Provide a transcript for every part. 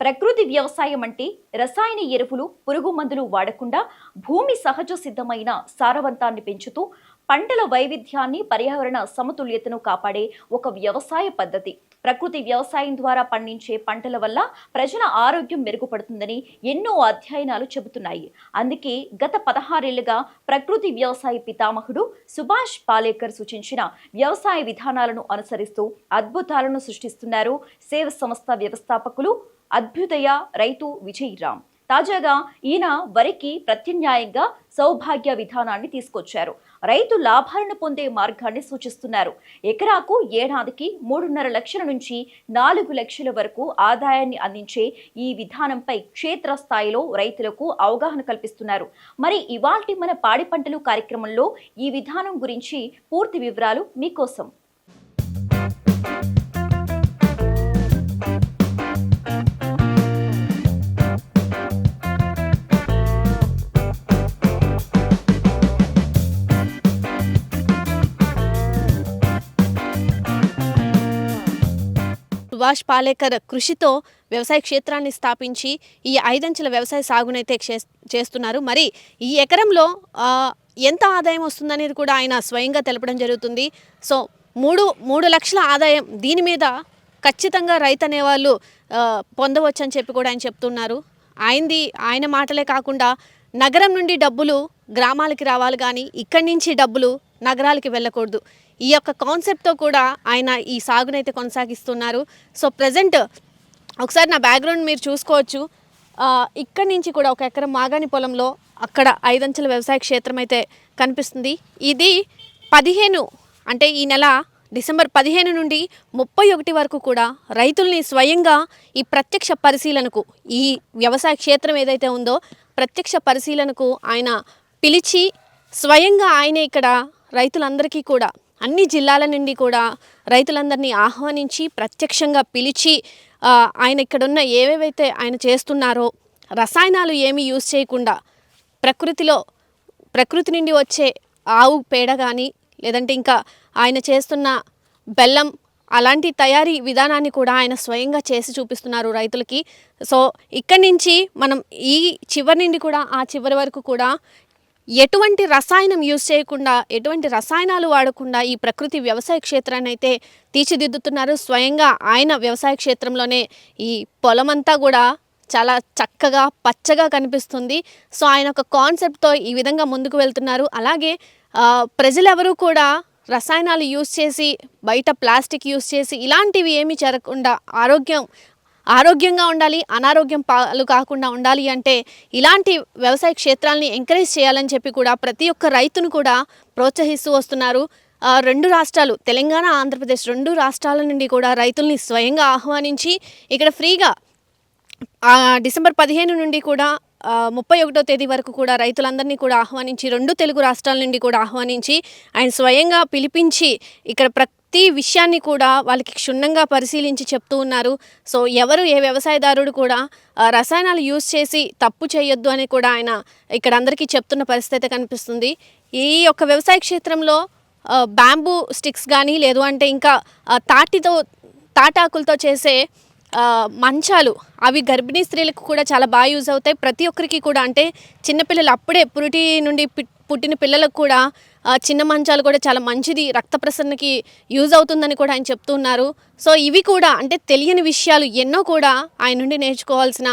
ప్రకృతి వ్యవసాయం అంటే రసాయన ఎరువులు, పురుగు మందులు వాడకుండా భూమి సహజ సిద్ధమైన సారవంతాన్ని పెంచుతూ పంటల వైవిధ్యాన్ని, పర్యావరణ సమతుల్యతను కాపాడే ఒక వ్యవసాయ పద్ధతి. ప్రకృతి వ్యవసాయం ద్వారా పండించే పంటల వల్ల ప్రజల ఆరోగ్యం మెరుగుపడుతుందని ఎన్నో అధ్యయనాలు చెబుతున్నాయి. అందుకే గత 16 ఏళ్లుగా ప్రకృతి వ్యవసాయ పితామహుడు సుభాష్ పాలేకర్ సూచించిన వ్యవసాయ విధానాలను అనుసరిస్తూ అద్భుతాలను సృష్టిస్తున్నారు సేవ సంస్థ వ్యవస్థాపకులు అభ్యుదయ రైతు విజయ్ రామ్. తాజాగా ఈయన వరికి ప్రత్యామ్నాయంగా సౌభాగ్య విధానాన్ని తీసుకొచ్చారు. రైతు లాభాలను పొందే మార్గాన్ని సూచిస్తున్నారు. ఎకరాకు ఏడాదికి 3.5 లక్షల నుంచి 4 లక్షల వరకు ఆదాయాన్ని అందించే ఈ విధానంపై క్షేత్రస్థాయిలో రైతులకు అవగాహన కల్పిస్తున్నారు. మరి ఇవాల్టి మన పాడి పంటలు కార్యక్రమంలో ఈ విధానం గురించి పూర్తి వివరాలు మీకోసం. సుభాష్ పాలేకర్ కృషితో వ్యవసాయ క్షేత్రాన్ని స్థాపించి ఈ 5 అంచెల వ్యవసాయ సాగునైతే చేస్తున్నారు. మరి ఈ ఎకరంలో ఎంత ఆదాయం వస్తుందనేది కూడా ఆయన స్వయంగా తెలపడం జరుగుతుంది. సో 3 లక్షల ఆదాయం దీని మీద ఖచ్చితంగా రైతు అనేవాళ్ళు పొందవచ్చు అని చెప్పి కూడా ఆయన చెప్తున్నారు. ఆయన మాటలే కాకుండా నగరం నుండి డబ్బులు గ్రామాలకి రావాలి, కానీ ఇక్కడి నుంచి డబ్బులు నగరాలకి వెళ్ళకూడదు. ఈ యొక్క కాన్సెప్ట్తో కూడా ఆయన ఈ సాగునైతే కొనసాగిస్తున్నారు. సో ప్రజెంట్ ఒకసారి నా బ్యాక్గ్రౌండ్ మీరు చూసుకోవచ్చు. ఇక్కడి నుంచి కూడా ఒక ఎకరం మాగాణి పొలంలో అక్కడ 5 అంచెల వ్యవసాయ క్షేత్రం అయితే కనిపిస్తుంది. ఇది 15 అంటే ఈ నెల డిసెంబర్ 15 నుండి 31 వరకు కూడా రైతుల్ని స్వయంగా ఈ ప్రత్యక్ష పరిశీలనకు, ఈ వ్యవసాయ క్షేత్రం ఏదైతే ఉందో ప్రత్యక్ష పరిశీలనకు ఆయన పిలిచి స్వయంగా ఆయనే ఇక్కడ రైతులందరికీ కూడా అన్ని జిల్లాల నుండి కూడా రైతులందరినీ ఆహ్వానించి ప్రత్యక్షంగా పిలిచి ఆయన ఇక్కడున్న ఏవేవైతే ఆయన చేస్తున్నారో రసాయనాలు ఏమీ యూజ్ చేయకుండా ప్రకృతి నుండి వచ్చే ఆవు పేడ కానీ లేదంటే ఇంకా ఆయన చేస్తున్న బెల్లం అలాంటి తయారీ విధానాన్ని కూడా ఆయన స్వయంగా చేసి చూపిస్తున్నారు రైతులకి. సో ఇక్కడి నుంచి మనం ఈ చివరి నుండి కూడా ఆ చివరి వరకు కూడా ఎటువంటి రసాయనం యూజ్ చేయకుండా, ఎటువంటి రసాయనాలు వాడకుండా ఈ ప్రకృతి వ్యవసాయ క్షేత్రాన్ని అయితే తీర్చిదిద్దుతున్నారు. స్వయంగా ఆయన వ్యవసాయ క్షేత్రంలోనే ఈ పొలమంతా కూడా చాలా చక్కగా పచ్చగా కనిపిస్తుంది. సో ఆయన ఒక కాన్సెప్ట్తో ఈ విధంగా ముందుకు వెళ్తున్నారు. అలాగే ప్రజలెవరూ కూడా రసాయనాలు యూజ్ చేసి, బయట ప్లాస్టిక్ యూజ్ చేసి ఇలాంటివి ఏమీ జరగకుండా ఆరోగ్యంగా ఉండాలి, అనారోగ్యం పాలు కాకుండా ఉండాలి అంటే ఇలాంటి వ్యవసాయ క్షేత్రాలని ఎంకరేజ్ చేయాలని చెప్పి కూడా ప్రతి ఒక్క రైతును కూడా ప్రోత్సహిస్తూ వస్తున్నారు. 2 రాష్ట్రాలు, తెలంగాణ, ఆంధ్రప్రదేశ్ 2 రాష్ట్రాల నుండి కూడా రైతుల్ని స్వయంగా ఆహ్వానించి ఇక్కడ ఫ్రీగా డిసెంబర్ 15 నుండి కూడా 31వ తేదీ వరకు కూడా రైతులందరినీ కూడా ఆహ్వానించి 2 తెలుగు రాష్ట్రాల నుండి కూడా ఆహ్వానించి ఆయన స్వయంగా పిలిపించి ఇక్కడ ప్రతి విషయాన్ని కూడా వాళ్ళకి క్షుణ్ణంగా పరిశీలించి చెప్తూ ఉన్నారు. సో ఎవరు ఏ వ్యవసాయదారుడు కూడా రసాయనాలు యూజ్ చేసి తప్పు చేయొద్దు అని కూడా ఆయన ఇక్కడ అందరికీ చెప్తున్న పరిస్థితి కనిపిస్తుంది. ఈ యొక్క వ్యవసాయ క్షేత్రంలో బ్యాంబూ స్టిక్స్ కానీ లేదు అంటే ఇంకా తాటాకులతో చేసే మంచాలు, అవి గర్భిణీ స్త్రీలకు కూడా చాలా బాగా యూజ్ అవుతాయి. ప్రతి ఒక్కరికి కూడా అంటే చిన్నపిల్లలు అప్పుడే పురిటి నుండి పుట్టిన పిల్లలకు కూడా చిన్న మంచాలు కూడా చాలా మంచిది, రక్త ప్రసరణకి యూజ్ అవుతుందని కూడా ఆయన చెప్తున్నారు. సో ఇవి కూడా అంటే తెలియని విషయాలు ఎన్నో కూడా ఆయన నుండి నేర్చుకోవాల్సిన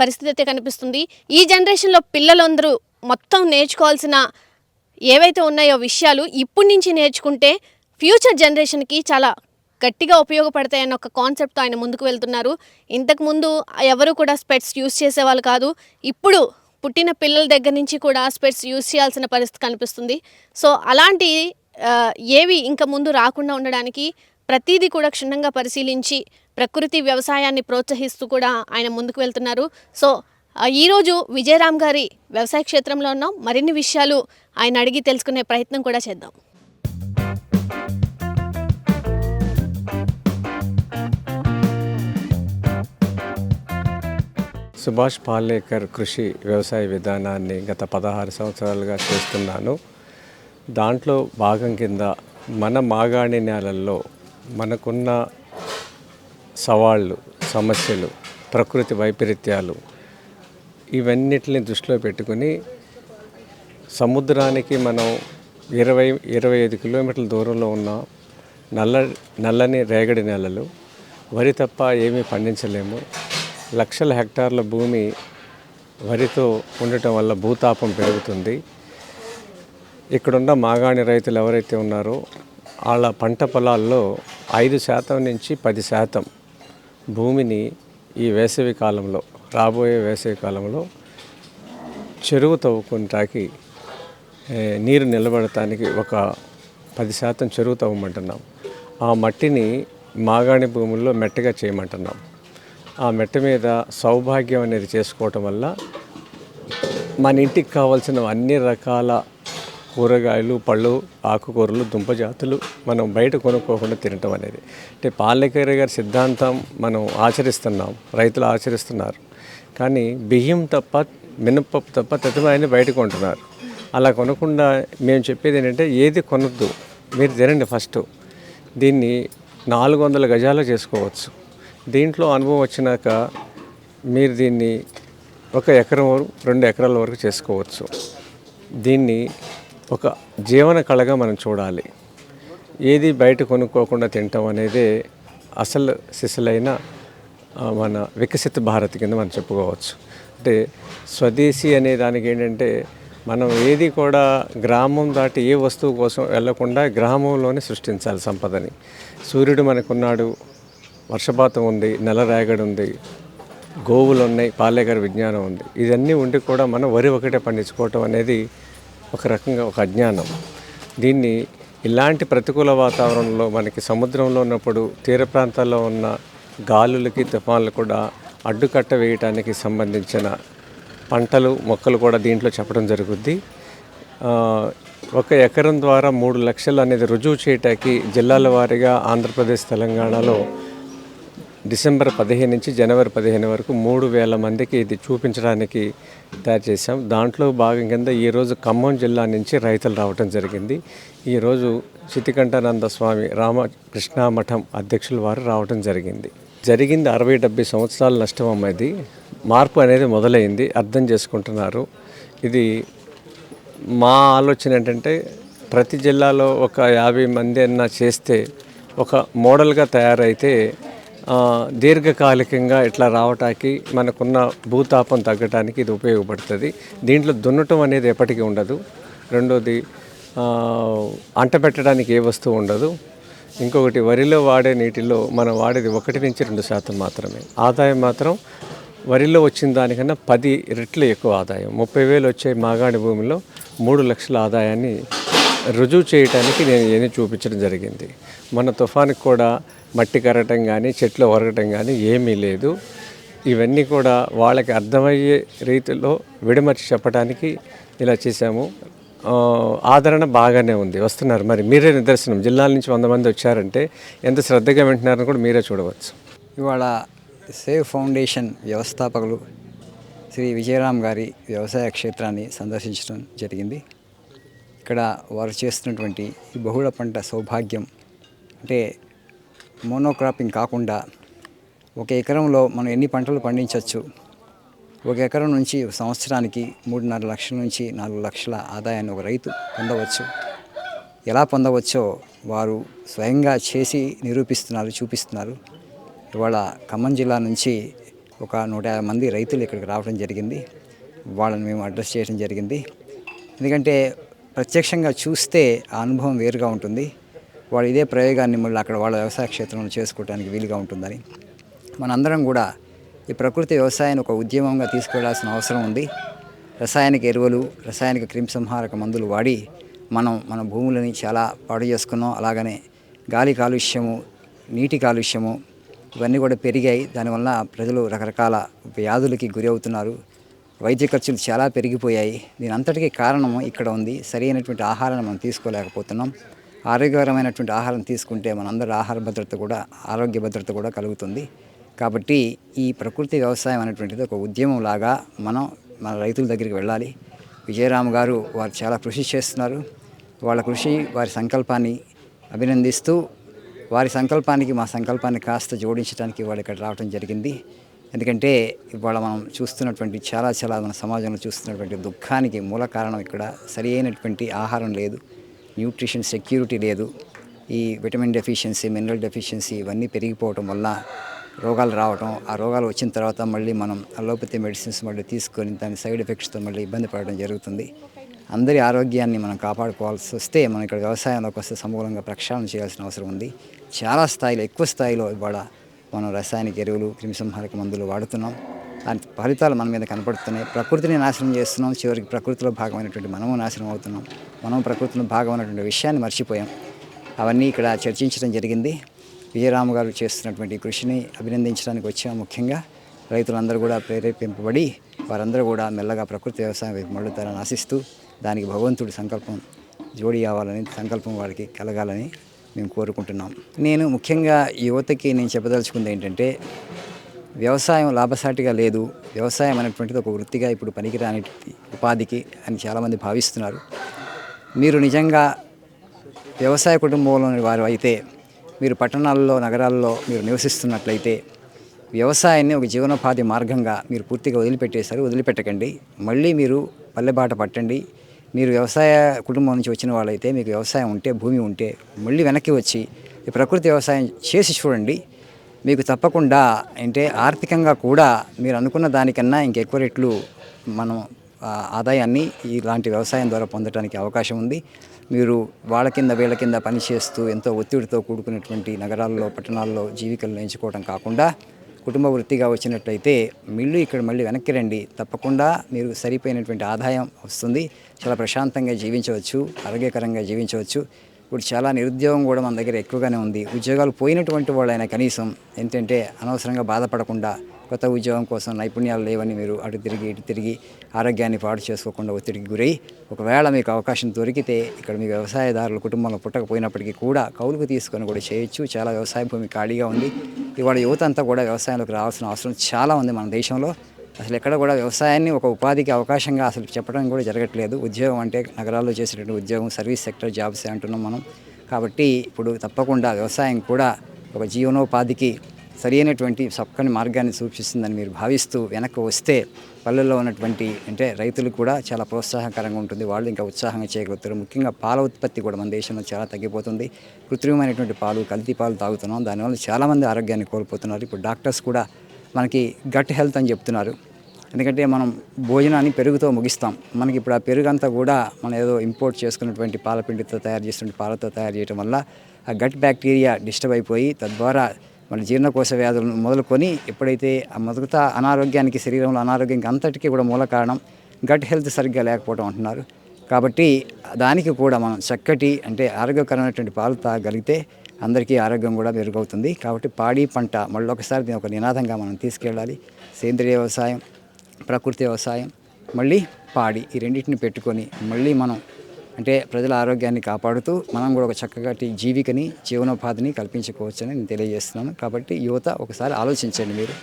పరిస్థితి కనిపిస్తుంది. ఈ జనరేషన్లో పిల్లలందరూ మొత్తం నేర్చుకోవాల్సిన ఏవైతే ఉన్నాయో విషయాలు ఇప్పటి నుంచి నేర్చుకుంటే ఫ్యూచర్ జనరేషన్కి చాలా గట్టిగా ఉపయోగపడతాయన్న ఒక కాన్సెప్ట్తో ఆయన ముందుకు వెళ్తున్నారు. ఇంతకుముందు ఎవరు కూడా స్పెట్స్ యూజ్ చేసేవాళ్ళు కాదు. ఇప్పుడు పుట్టిన పిల్లల దగ్గర నుంచి కూడా స్పెట్స్ యూజ్ చేయాల్సిన పరిస్థితి కనిపిస్తుంది. సో అలాంటి ఏవి ఇంకా ముందు రాకుండా ఉండడానికి ప్రతిదీ కూడా క్షుణ్ణంగా పరిశీలించి ప్రకృతి వ్యవసాయాన్ని ప్రోత్సహిస్తూ కూడా ఆయన ముందుకు వెళ్తున్నారు. సో ఈరోజు విజయరామ్ గారి వ్యవసాయ క్షేత్రంలో ఉన్నాం. మరిన్ని విషయాలు ఆయన అడిగి తెలుసుకునే ప్రయత్నం కూడా చేద్దాం. సుభాష్ పాలేకర్ కృషి వ్యవసాయ విధానాన్ని గత 16 సంవత్సరాలుగా చేస్తున్నాను. దాంట్లో భాగం కింద మన మాగాణి నేలల్లో మనకున్న సవాళ్ళు, సమస్యలు ప్రకృతి వైపరీత్యాలు ఇవన్నిటిని దృష్టిలో పెట్టుకుని సముద్రానికి మనం 20-25 కిలోమీటర్ల దూరంలో ఉన్న నల్లని రేగడి నేలలు, వరి తప్ప ఏమీ పండించలేము. లక్షల హెక్టార్ల భూమి వరితో ఉండటం వల్ల భూతాపం పెరుగుతుంది. ఇక్కడున్న మాగాణి రైతులు ఎవరైతే ఉన్నారో వాళ్ళ పంట పొలాల్లో 5% నుంచి 10% భూమిని ఈ వేసవి కాలంలో, రాబోయే వేసవి కాలంలో చెరువు తవ్వుకుంటాకి నీరు నిలబడటానికి ఒక 10% చెరువు తవ్వమంటున్నాం. ఆ మట్టిని మాగాణి భూముల్లో మెట్టగా చేయమంటున్నాం. ఆ మెట్ట మీద సౌభాగ్యం అనేది చేసుకోవటం వల్ల మన ఇంటికి కావాల్సిన అన్ని రకాల కూరగాయలు, పళ్ళు, ఆకుకూరలు, దుంప జాతులు మనం బయట కొనుక్కోకుండా తినటం అనేది. అంటే పాలేకర్ గారి సిద్ధాంతం మనం ఆచరిస్తున్నాం, రైతులు ఆచరిస్తున్నారు. కానీ బియ్యం తప్ప, మినపప్పు తప్ప తదితరాన్ని బయట కొంటున్నారు. అలా కొనకుండా మేము చెప్పేది ఏంటంటే ఏది కొనొద్దు, మీరు తినండి ఫస్ట్. దీన్ని 400 గజాలు చేసుకోవచ్చు. దీంట్లో అనుభవం వచ్చినాక మీరు దీన్ని 1 ఎకరం వరకు 2 ఎకరాల వరకు చేసుకోవచ్చు. దీన్ని ఒక జీవన కళగా మనం చూడాలి. ఏది బయట కొనుక్కోకుండా తింటాం అనేదే అసలు సిసలైన మన వికసిత భారత్ కింద మనం చెప్పుకోవచ్చు. అంటే స్వదేశీ అనే దానికి ఏంటంటే మనం ఏది కూడా గ్రామం దాటి ఏ వస్తువు కోసం వెళ్లకుండా గ్రామంలోనే సృష్టించాలి సంపదని. సూర్యుడు మనకున్నాడు, వర్షపాతం ఉంది, నెలరేగడి ఉంది, గోవులు ఉన్నాయి, పాలేకర్ విజ్ఞానం ఉంది. ఇదన్నీ ఉండి కూడా మనం వరి ఒకటే పండించుకోవటం అనేది ఒక రకంగా ఒక అజ్ఞానం. దీన్ని ఇలాంటి ప్రతికూల వాతావరణంలో మనకి సముద్రంలో ఉన్నప్పుడు తీర ప్రాంతాల్లో ఉన్న గాలులకి, తుఫాన్లు కూడా అడ్డుకట్ట వేయటానికి సంబంధించిన పంటలు, మొక్కలు కూడా దీంట్లో చెప్పడం జరుగుద్ది. 1 ఎకరం ద్వారా 3 లక్షలు అనేది రుజువు చేయటానికి జిల్లాల వారీగా ఆంధ్రప్రదేశ్, తెలంగాణలో డిసెంబర్ 15 నుంచి జనవరి 15 వరకు 3000 మందికి ఇది చూపించడానికి తయారు చేశాం. దాంట్లో భాగం కింద ఈరోజు ఖమ్మం జిల్లా నుంచి రైతులు రావడం జరిగింది. ఈరోజు చితికంఠానంద స్వామి రామకృష్ణ మఠం అధ్యక్షుల వారు రావడం జరిగింది. 60-70 సంవత్సరాల నష్టం అమ్మది. మార్పు అనేది మొదలైంది, అర్థం చేసుకుంటున్నారు. ఇది మా ఆలోచన ఏంటంటే ప్రతి జిల్లాలో ఒక 50 మంది అన్నా చేస్తే ఒక మోడల్గా తయారైతే దీర్ఘకాలికంగా ఇట్లా రావటానికి, మనకున్న భూతాపం తగ్గటానికి ఇది ఉపయోగపడుతుంది. దీంట్లో దున్నటం అనేది ఎప్పటికీ ఉండదు. రెండోది అంటపెట్టడానికి ఏ వస్తువు ఉండదు. ఇంకొకటి వరిలో వాడే నీటిలో మనం వాడేది 1 నుంచి 2% మాత్రమే. ఆదాయం మాత్రం వరిలో వచ్చిన దానికన్నా 10 రెట్లు ఎక్కువ ఆదాయం. 30,000 వచ్చే మాగాణి భూమిలో 3 లక్షల ఆదాయాన్ని రుజువు చేయడానికి నేను ఏమీ చూపించడం జరిగింది. మన తుఫానికి కూడా మట్టి కరగటం కానీ, చెట్లు ఒరగటం కానీ ఏమీ లేదు. ఇవన్నీ కూడా వాళ్ళకి అర్థమయ్యే రీతిలో విడమర్చి చెప్పడానికి ఇలా చేశాము. ఆదరణ బాగానే ఉంది, వస్తున్నారు. మరి మీరే నిదర్శనం. జిల్లాల నుంచి 100 మంది వచ్చారంటే ఎంత శ్రద్ధగా వింటున్నారని కూడా మీరే చూడవచ్చు. ఇవాళ సేవ్ ఫౌండేషన్ వ్యవస్థాపకులు శ్రీ విజయరామ్ గారి వ్యవసాయ క్షేత్రాన్ని సందర్శించడం జరిగింది. ఇక్కడ వారు చేస్తున్నటువంటి ఈ బహుళ పంట సౌభాగ్యం అంటే మోనోక్రాపింగ్ కాకుండా 1 ఎకరంలో మనం ఎన్ని పంటలు పండించవచ్చు, 1 ఎకరం నుంచి సంవత్సరానికి 3.5 లక్షల నుంచి 4 లక్షల ఆదాయాన్ని ఒక రైతు పొందవచ్చు. ఎలా పొందవచ్చో వారు స్వయంగా చేసి నిరూపిస్తున్నారు, చూపిస్తున్నారు. ఇవాళ ఖమ్మం జిల్లా నుంచి ఒక 150 మంది రైతులు ఇక్కడికి రావడం జరిగింది. వాళ్ళని మేము అడ్రస్ చేయడం జరిగింది. ఎందుకంటే ప్రత్యక్షంగా చూస్తే ఆ అనుభవం వేరుగా ఉంటుంది. వాళ్ళు ఇదే ప్రయోగాన్ని మళ్ళీ అక్కడ వాళ్ళ వ్యవసాయ క్షేత్రంలో చేసుకోవడానికి వీలుగా ఉంటుందని మనందరం కూడా ఈ ప్రకృతి వ్యవసాయాన్ని ఒక ఉద్యమంగా తీసుకెళ్లాల్సిన అవసరం ఉంది. రసాయనిక ఎరువులు, రసాయనిక క్రిమిసంహారక మందులు వాడి మన భూములని చాలా పాడు చేసుకున్నాం. అలాగనే గాలి కాలుష్యము, నీటి కాలుష్యము ఇవన్నీ కూడా పెరిగాయి. దానివల్ల ప్రజలు రకరకాల వ్యాధులకి గురి అవుతున్నారు. వైద్య ఖర్చులు చాలా పెరిగిపోయాయి. దీని అంతటికీ కారణం ఇక్కడ ఉంది. సరైనటువంటి ఆహారాన్ని మనం తీసుకోలేకపోతున్నాం. ఆరోగ్యకరమైనటువంటి ఆహారం తీసుకుంటే మనందరి ఆహార భద్రత కూడా, ఆరోగ్య భద్రత కూడా కలుగుతుంది. కాబట్టి ఈ ప్రకృతి వ్యవసాయం అనేటువంటిది ఒక ఉద్యమం లాగా మన రైతుల దగ్గరికి వెళ్ళాలి. విజయరామ్ గారు వారు చాలా కృషి చేస్తున్నారు. వాళ్ళ కృషి, వారి సంకల్పాన్ని అభినందిస్తూ వారి సంకల్పానికి మా సంకల్పాన్ని కాస్త జోడించడానికి వాళ్ళు ఇక్కడ రావడం జరిగింది. ఎందుకంటే ఇవాళ మనం చూస్తున్నటువంటి చాలా మన సమాజంలో చూస్తున్నటువంటి దుఃఖానికి మూల కారణం ఇక్కడ సరి అయినటువంటి ఆహారం లేదు, న్యూట్రిషన్ సెక్యూరిటీ లేదు. ఈ విటమిన్ డెఫిషియన్సీ, మినరల్ డెఫిషియన్సీ ఇవన్నీ పెరిగిపోవటం వల్ల రోగాలు రావటం, ఆ రోగాలు వచ్చిన తర్వాత మళ్ళీ మనం అలోపతి మెడిసిన్స్ మళ్ళీ తీసుకొని దాని సైడ్ ఎఫెక్ట్స్తో మళ్ళీ ఇబ్బంది పడడం జరుగుతుంది. అందరి ఆరోగ్యాన్ని మనం కాపాడుకోవాల్సి వస్తే మనం ఇక్కడ వ్యవసాయంలోకి వస్తే సమూలంగా ప్రక్షాళన చేయాల్సిన అవసరం ఉంది. చాలా స్థాయిలో, ఎక్కువ స్థాయిలో ఇవాళ మనం రసాయనిక ఎరువులు, క్రిమిసంహారక మందులు వాడుతున్నాం. దాని ఫలితాలు మన మీద కనపడుతున్నాయి. ప్రకృతిని నాశనం చేస్తున్నాం, చివరికి ప్రకృతిలో భాగమైనటువంటి మనము నాశనం అవుతున్నాం. మనం ప్రకృతిలో భాగమైనటువంటి విషయాన్ని మర్చిపోయాం. అవన్నీ ఇక్కడ చర్చించడం జరిగింది. విజయరామ్ గారు చేస్తున్నటువంటి కృషిని అభినందించడానికి వచ్చాం. ముఖ్యంగా రైతులందరూ కూడా ప్రేరేపింపబడి వారందరూ కూడా మెల్లగా ప్రకృతి వ్యవసాయం వైపు మళ్ళుతారని ఆశిస్తూ, దానికి భగవంతుడి సంకల్పం జోడి అవ్వాలని, సంకల్పం వాళ్ళకి కలగాలని మేము కోరుకుంటున్నాం. నేను ముఖ్యంగా యువతకి నేను చెప్పదలుచుకుంది ఏంటంటే, వ్యవసాయం లాభసాటిగా లేదు, వ్యవసాయం అనేటువంటిది ఒక వృత్తిగా ఇప్పుడు పనికిరాని ఉపాధికి అని చాలామంది భావిస్తున్నారు. మీరు నిజంగా వ్యవసాయ కుటుంబంలోని వారు అయితే, మీరు పట్టణాల్లో, నగరాల్లో మీరు నివసిస్తున్నట్లయితే వ్యవసాయాన్ని ఒక జీవనోపాధి మార్గంగా మీరు పూర్తిగా వదిలిపెట్టేశారు. వదిలిపెట్టకండి, మళ్ళీ మీరు పల్లెబాట పట్టండి. మీరు వ్యవసాయ కుటుంబం నుంచి వచ్చిన వాళ్ళైతే, మీకు వ్యవసాయం ఉంటే, భూమి ఉంటే మళ్ళీ వెనక్కి వచ్చి ఈ ప్రకృతి వ్యవసాయం చేసి చూడండి. మీకు తప్పకుండా అంటే ఆర్థికంగా కూడా మీరు అనుకున్న దానికన్నా ఇంకెక్కువ రెట్లు మనం ఆదాయాన్ని ఇలాంటి వ్యవసాయం ద్వారా పొందడానికి అవకాశం ఉంది. మీరు వాళ్ళ కింద వీళ్ళ కింద పనిచేస్తూ ఎంతో ఒత్తిడితో కూడుకున్నటువంటి నగరాల్లో, పట్టణాల్లో జీవికలను ఎంచుకోవడం కాకుండా కుటుంబ వృత్తిగా వచ్చినట్లయితే మళ్ళీ వెనక్కి రండి. తప్పకుండా మీరు సరిపోయినటువంటి ఆదాయం వస్తుంది. చాలా ప్రశాంతంగా జీవించవచ్చు, ఆరోగ్యకరంగా జీవించవచ్చు. ఇప్పుడు చాలా నిరుద్యోగం కూడా మన దగ్గర ఎక్కువగానే ఉంది. ఉద్యోగాలు పోయినటువంటి వాళ్ళైనా కనీసం ఏంటంటే అనవసరంగా బాధపడకుండా కొత్త ఉద్యోగం కోసం నైపుణ్యాలు లేవని మీరు అటు తిరిగి ఇటు తిరిగి ఆరోగ్యాన్ని పాడు చేసుకోకుండా ఒత్తిడికి గురై, ఒకవేళ మీకు అవకాశం దొరికితే ఇక్కడ మీ వ్యవసాయదారుల కుటుంబంలో పుట్టకపోయినప్పటికీ కూడా కౌలుకు తీసుకొని కూడా చేయొచ్చు. చాలా వ్యవసాయ భూమి ఖాళీగా ఉంది. ఇవాళ యువత అంతా కూడా వ్యవసాయంలోకి రావాల్సిన అవసరం చాలా ఉంది మన దేశంలో. అసలు ఎక్కడ కూడా వ్యవసాయాన్ని ఒక ఉపాధికి అవకాశంగా అసలు చెప్పడం కూడా జరగట్లేదు. ఉద్యోగం అంటే నగరాల్లో చేసేటువంటి ఉద్యోగం, సర్వీస్ సెక్టర్ జాబ్స్ అంటున్నాం మనం. కాబట్టి ఇప్పుడు తప్పకుండా వ్యవసాయం కూడా ఒక జీవనోపాధికి సరైనటువంటి చక్కని మార్గాన్ని చూపిస్తుందని మీరు భావిస్తూ వెనక్కి వస్తే పల్లెల్లో ఉన్నటువంటి అంటే రైతులకు కూడా చాలా ప్రోత్సాహకరంగా ఉంటుంది. వాళ్ళు ఇంకా ఉత్సాహంగా చేయగలుగుతారు. ముఖ్యంగా పాల ఉత్పత్తి కూడా మన దేశంలో చాలా తగ్గిపోతుంది. కృత్రిమమైనటువంటి పాలు, కల్తీ పాలు తాగుతున్నాం. దానివల్ల చాలామంది ఆరోగ్యాన్ని కోల్పోతున్నారు. ఇప్పుడు డాక్టర్స్ కూడా మనకి గట్ హెల్త్ అని చెప్తున్నారు. ఎందుకంటే మనం భోజనాన్ని పెరుగుతో ముగిస్తాం. మనకి ఇప్పుడు ఆ పెరుగు అంతా కూడా మనం ఏదో ఇంపోర్ట్ చేసుకున్నటువంటి పాలపిండితో తయారు చేసినటువంటి పాలతో తయారు చేయడం వల్ల ఆ గట్ బ్యాక్టీరియా డిస్టర్బ్ అయిపోయి తద్వారా మన జీర్ణకోశ వ్యాధులను మొదలుకొని ఎప్పుడైతే ఆ మొదట అనారోగ్యానికి, శరీరంలో అనారోగ్యానికి అంతటికీ కూడా మూల కారణం గట్ హెల్త్ సరిగ్గా లేకపోవడం అంటున్నారు. కాబట్టి దానికి కూడా మనం చక్కటి అంటే ఆరోగ్యకరమైనటువంటి పాలు తాగలిగితే అందరికీ ఆరోగ్యం కూడా మెరుగవుతుంది. కాబట్టి పాడి పంట మళ్ళొకసారి దీని ఒక నినాదంగా మనం తీసుకెళ్ళాలి. సేంద్రియ వ్యవసాయం, ప్రకృతి వ్యవసాయం, మళ్ళీ పాడి, ఈ రెండింటిని పెట్టుకొని మళ్ళీ మనం అంటే ప్రజల ఆరోగ్యాన్ని కాపాడుతూ మనం కూడా ఒక చక్కటి జీవికని, జీవనోపాధిని కల్పించుకోవచ్చని నేను తెలియజేస్తున్నాను. కాబట్టి యువత ఒకసారి ఆలోచించండి. మీరు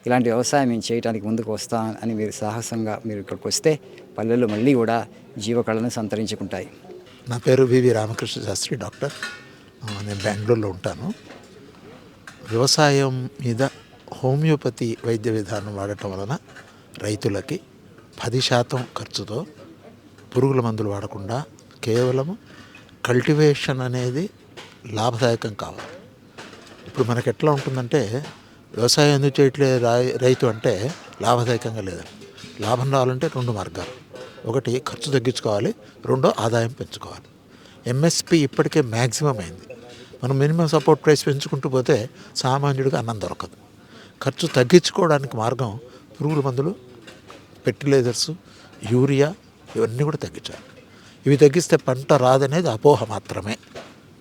ఇలాంటి వ్యవసాయం మేము చేయడానికి ముందుకు వస్తా అని మీరు సాహసంగా మీరు ఇక్కడికి వస్తే పల్లెలు మళ్ళీ కూడా జీవకళను సంతరించుకుంటాయి. నా పేరు వివి రామకృష్ణ శాస్త్రి, డాక్టర్. నేను బెంగళూరులో ఉంటాను. వ్యవసాయం మీద హోమియోపతి వైద్య విధానం వాడటం వలన రైతులకి 10% ఖర్చుతో పురుగుల మందులు వాడకుండా కేవలం కల్టివేషన్ అనేది లాభదాయకం కావాలి. ఇప్పుడు మనకు ఎట్లా ఉంటుందంటే వ్యవసాయం ఎందుకు చేయట్లేదు రైతు అంటే లాభదాయకంగా లేదని. లాభం రావాలంటే 2 మార్గాలు. ఒకటి ఖర్చు తగ్గించుకోవాలి, 2 ఆదాయం పెంచుకోవాలి. ఎంఎస్పి ఇప్పటికే మ్యాక్సిమం అయింది. మనం మినిమం సపోర్ట్ ప్రైస్ పెంచుకుంటూ పోతే సామాన్యుడికి అన్నం దొరకదు. ఖర్చు తగ్గించుకోవడానికి మార్గం పురుగుల మందులు, ఫెర్టిలైజర్స్, యూరియా ఇవన్నీ కూడా తగ్గించాలి. ఇవి తగ్గిస్తే పంట రాదనేది అపోహ మాత్రమే.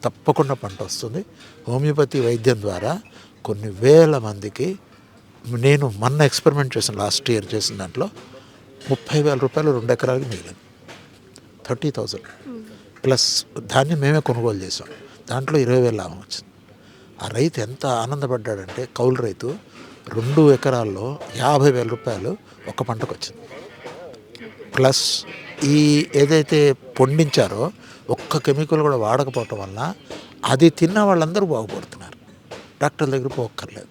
తప్పకుండా పంట వస్తుంది. హోమియోపతి వైద్యం ద్వారా కొన్ని వేల మందికి నేను మొన్న ఎక్స్పెరిమెంట్ చేసిన లాస్ట్ ఇయర్ చేసిన దాంట్లో 30,000 రూపాయలు 2 ఎకరాలకి మిగిలింది. 30,000 ప్లస్ ధాన్యం మేమే కొనుగోలు చేసాం. దాంట్లో 20,000 లాభం వచ్చింది. ఆ రైతు ఎంత ఆనందపడ్డాడంటే కౌలు రైతు 2 ఎకరాల్లో 50,000 రూపాయలు ఒక్క పంటకు వచ్చింది. ప్లస్ ఈ ఏదైతే పండించారో ఒక్క కెమికల్ కూడా వాడకపోవటం వల్ల అది తిన్న వాళ్ళందరూ బాగుపడుతున్నారు. డాక్టర్ల దగ్గర పోక్కర్లేదు.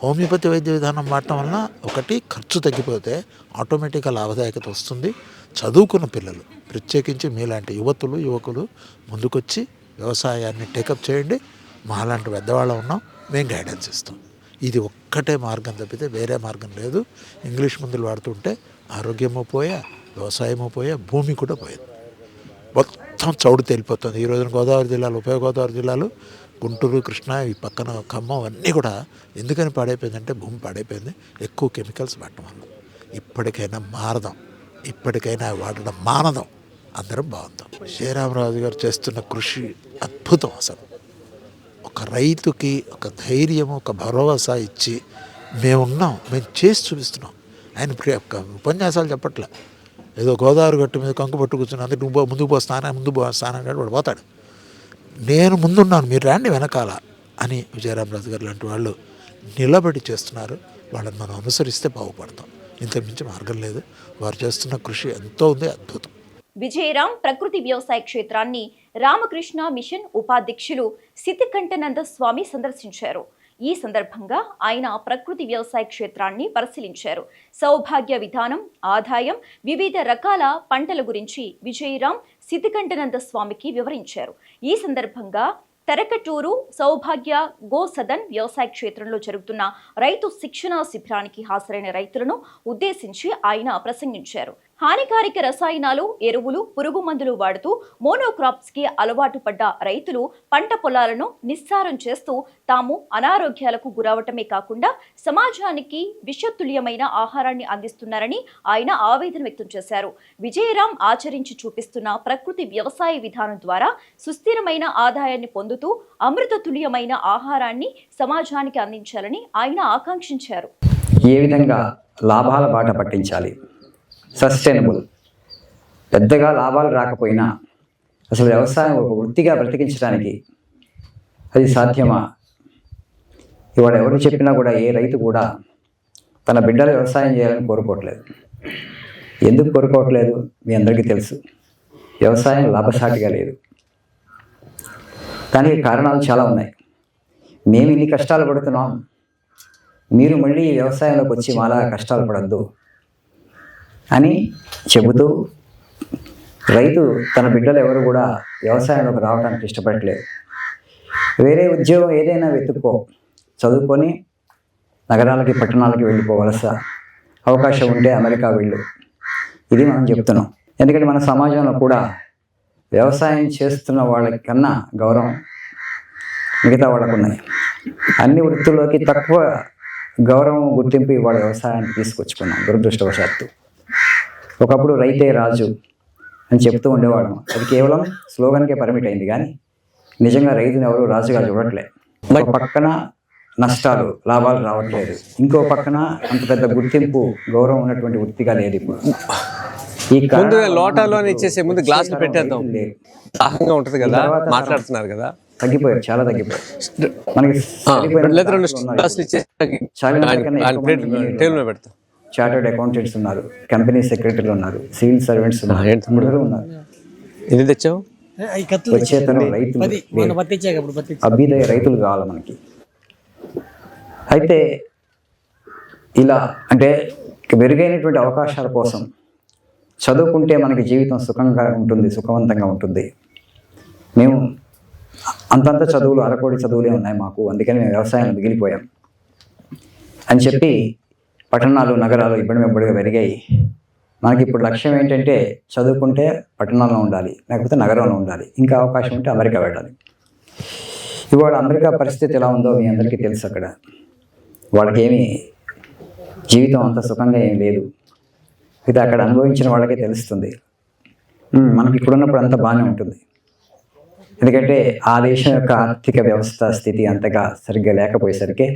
హోమియోపతి వైద్య విధానం వాడటం వలన ఒకటి ఖర్చు తగ్గిపోతే ఆటోమేటిక్గా లాభదాయకత వస్తుంది. చదువుకున్న పిల్లలు ప్రత్యేకించి మీలాంటి యువకులు ముందుకొచ్చి వ్యవసాయాన్ని టేకప్ చేయండి. మాలాంటి పెద్దవాళ్ళం ఉన్నాం, మేము గైడెన్స్ ఇస్తాం. ఇది ఒక్కటే మార్గం తప్పితే వేరే మార్గం లేదు. ఇంగ్లీష్ మందులు వాడుతుంటే ఆరోగ్యమో పోయా, వ్యవసాయమో పోయా, భూమి కూడా పోయింది. మొత్తం చౌడు తేలిపోతుంది. ఈ రోజున గోదావరి జిల్లాలు, ఉభయ గోదావరి జిల్లాలు, గుంటూరు, కృష్ణా, ఈ పక్కన ఖమ్మం అన్నీ కూడా ఎందుకని పాడైపోయిందంటే భూమి పాడైపోయింది ఎక్కువ కెమికల్స్ వాడటం వల్ల. ఇప్పటికైనా మారదాం, ఇప్పటికైనా వాడడం మానదాం, అందరం బాగుందాం. శ్రీరామరాజు గారు చేస్తున్న కృషి అద్భుతం. అసలు ఒక రైతుకి ఒక ధైర్యము, ఒక భరోసా ఇచ్చి మేమున్నాం, మేము చేసి చూపిస్తున్నాం. ఆయన ఉపన్యాసాలు చెప్పట్లే, ఏదో గోదావరి గట్టు మీద కంకు పట్టు కూర్చుని అందుకు నువ్వు ముందుకు పోస్తాను అంటే వాడు పోతాడు. నేను ముందున్నాను, మీరు రండి వెనకాల అని విజయరామరాజు గారు లాంటి వాళ్ళు నిలబడి చేస్తున్నారు. వాళ్ళని మనం అనుసరిస్తే బాగుపడతాం. ఇంతకుమించి మార్గం లేదు. వారు చేస్తున్న కృషి ఎంతో ఉంది, అద్భుతం. విజయరాం ప్రకృతి వ్యవసాయ క్షేత్రాన్ని రామకృష్ణ మిషన్ ఉపాధ్యక్షులు సిద్ధికంఠానంద స్వామి సందర్శించారు. ఈ సందర్భంగా ఆయన ప్రకృతి వ్యవసాయ క్షేత్రాన్ని పరిశీలించారు. సౌభాగ్య విధానం, ఆదాయం, వివిధ రకాల పంటల గురించి విజయరాం సిద్ధికంఠానంద స్వామికి వివరించారు. ఈ సందర్భంగా తెరకటూరు సౌభాగ్య గో సదన్ వ్యవసాయ క్షేత్రంలో జరుగుతున్న రైతు శిక్షణ శిబిరానికి హాజరైన రైతులను ఉద్దేశించి ఆయన ప్రసంగించారు. హానికారక రసాయనాలు, ఎరువులు, పురుగు మందులు వాడుతూ మోనోక్రాప్స్ కి అలవాటు పడ్డ రైతులు పంట పొలాలను నిస్సారం చేస్తూ తాము అనారోగ్యాలకు గురవటమే కాకుండా సమాజానికి విషతుల్యమైన ఆహారాన్ని అందిస్తున్నారని ఆయన ఆవేదన వ్యక్తం చేశారు. విజయరాం ఆచరించి చూపిస్తున్న ప్రకృతి వ్యవసాయ విధానం ద్వారా సుస్థిరమైన ఆదాయాన్ని పొందుతూ అమృతతుల్యమైన ఆహారాన్ని సమాజానికి అందించాలని ఆయన ఆకాంక్షించారు. ఏ విధంగా లాభాల బాట పట్టించాలి, సస్టైనబుల్, పెద్దగా లాభాలు రాకపోయినా అసలు వ్యవసాయం ఒక వృత్తిగా బ్రతికించడానికి అది సాధ్యమా? ఇవాళ ఎవరు చెప్పినా కూడా ఏ రైతు కూడా తన బిడ్డలు వ్యవసాయం చేయాలని కోరుకోవట్లేదు. ఎందుకు కోరుకోవట్లేదు మీ అందరికీ తెలుసు. వ్యవసాయం లాభసాటిగా లేదు. దానికి కారణాలు చాలా ఉన్నాయి. మేము ఇన్ని కష్టాలు పడుతున్నాం, మీరు మళ్ళీ వ్యవసాయంలోకి వచ్చి మాలా కష్టాలు పడద్దు అని చెబుతూ రైతు తన బిడ్డలు ఎవరు కూడా వ్యవసాయంలోకి రావడానికి ఇష్టపడట్లేదు. వేరే ఉద్యోగం ఏదైనా వెతుక్కో, చదువుకొని నగరాలకి, పట్టణాలకి వెళ్ళిపోవలస అవకాశం ఉంటే అమెరికా వెళ్ళు, ఇది మనం చెప్తున్నాం. ఎందుకంటే మన సమాజంలో కూడా వ్యవసాయం చేస్తున్న వాళ్ళకన్నా గౌరవం మిగతా వాళ్ళకు ఉన్నాయి. అన్ని వృత్తుల్లోకి తక్కువ గౌరవం, గుర్తింపు ఇవాళ వ్యవసాయాన్ని తీసుకొచ్చుకున్నాం దురదృష్టవశాత్తు. ఒకప్పుడు రైతే రాజు అని చెప్తూ ఉండేవాళ్ళం. అది కేవలం స్లోగన్కే పరిమిట్ అయింది, కానీ నిజంగా రైతుని ఎవరు రాజుగా చూడట్లేదు. ఒక పక్కన నష్టాలు, లాభాలు రావట్లేదు, ఇంకో పక్కన అంత పెద్ద గుర్తింపు, గౌరవం ఉన్నటువంటి వృత్తిగా లేదు ఇప్పుడు. ఈ లోటాలోనే ఇచ్చేసే ముందు గ్లాసులు పెట్టేద్దాం, దాహంగా ఉంటుంది కదా, మాట్లాడుతున్నారు కదా, తగ్గిపోయారు, చాలా తగ్గిపోయారు. మనకి చార్టర్డ్ అకౌంటెంట్స్ ఉన్నారు, కంపెనీ సెక్రటరీలు ఉన్నారు, సివిల్ సర్వెంట్స్ ఉన్నారు, ఇది తెచ్చావు. వచ్చేతను రైతులు, అభ్యుదయ రైతులు కావాలి మనకి. అయితే ఇలా అంటే మెరుగైనటువంటి అవకాశాల కోసం చదువుకుంటే మనకి జీవితం సుఖంగా ఉంటుంది, సుఖవంతంగా ఉంటుంది. మేము అంతంత చదువులు, అరకోడి చదువులే ఉన్నాయి మాకు, అందుకని మేము వ్యవసాయంలో మిగిలిపోయాం అని చెప్పి పట్టణాలు, నగరాలు ఇబ్బడిగా పెరిగాయి. మనకి ఇప్పుడు లక్ష్యం ఏంటంటే చదువుకుంటే పట్టణంలో ఉండాలి, లేకపోతే నగరంలో ఉండాలి, ఇంకా అవకాశం ఉంటే అమెరికా వెళ్ళాలి. ఇవాళ అమెరికా పరిస్థితి ఎలా ఉందో మీ అందరికీ తెలుసు. అక్కడ వాళ్ళకేమీ జీవితం అంత సుఖంగా ఏం లేదు. అయితే అక్కడ అనుభవించిన వాళ్ళకే తెలుస్తుంది. మనకి ఇప్పుడున్నప్పుడు అంతా బాగానే ఉంటుంది. ఎందుకంటే ఆ దేశం యొక్క ఆర్థిక వ్యవస్థ స్థితి అంతగా సరిగ్గా లేకపోయేసరికి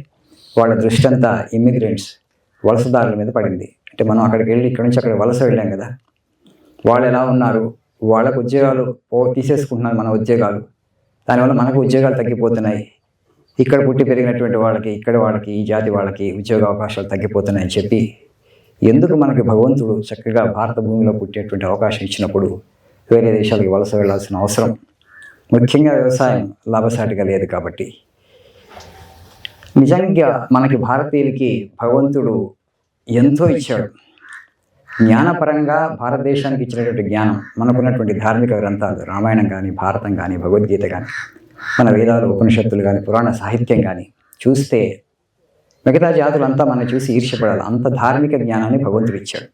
వాళ్ళ దృష్టి అంతా ఇమ్మిగ్రెంట్స్, వలసదారుల మీద పడింది. అంటే మనం అక్కడికి వెళ్ళి ఇక్కడి నుంచి అక్కడ వలస వెళ్ళాం కదా, వాళ్ళు ఎలా ఉన్నారు, వాళ్ళకు ఉద్యోగాలు తీసేసుకుంటున్నారు మన ఉద్యోగాలు, దానివల్ల మనకు ఉద్యోగాలు తగ్గిపోతున్నాయి. ఇక్కడ పుట్టి పెరిగినటువంటి వాళ్ళకి, ఇక్కడ వాళ్ళకి, ఈ జాతి వాళ్ళకి ఉద్యోగ అవకాశాలు తగ్గిపోతున్నాయని చెప్పి, ఎందుకు మనకి భగవంతుడు చక్కగా భారత భూమిలో పుట్టేటువంటి అవకాశం ఇచ్చినప్పుడు వేరే దేశాలకి వలస వెళ్ళాల్సిన అవసరం, ముఖ్యంగా వ్యవసాయం లాభసాటిగా లేదు కాబట్టి నిజంగా మనకి భారతీయులకి భగవంతుడు ఎంతో ఇచ్చాడు. జ్ఞానపరంగా భారతదేశానికి ఇచ్చినటువంటి జ్ఞానం, మనకున్నటువంటి ధార్మిక గ్రంథాలు రామాయణం కానీ, భారతం కానీ, భగవద్గీత కానీ, మన వేదాలు, ఉపనిషత్తులు కానీ, పురాణ సాహిత్యం కానీ చూస్తే మిగతా జాతులంతా మనం చూసి ఈర్ష్యపడాలి. అంత ధార్మిక జ్ఞానాన్ని భగవంతుడు ఇచ్చాడు.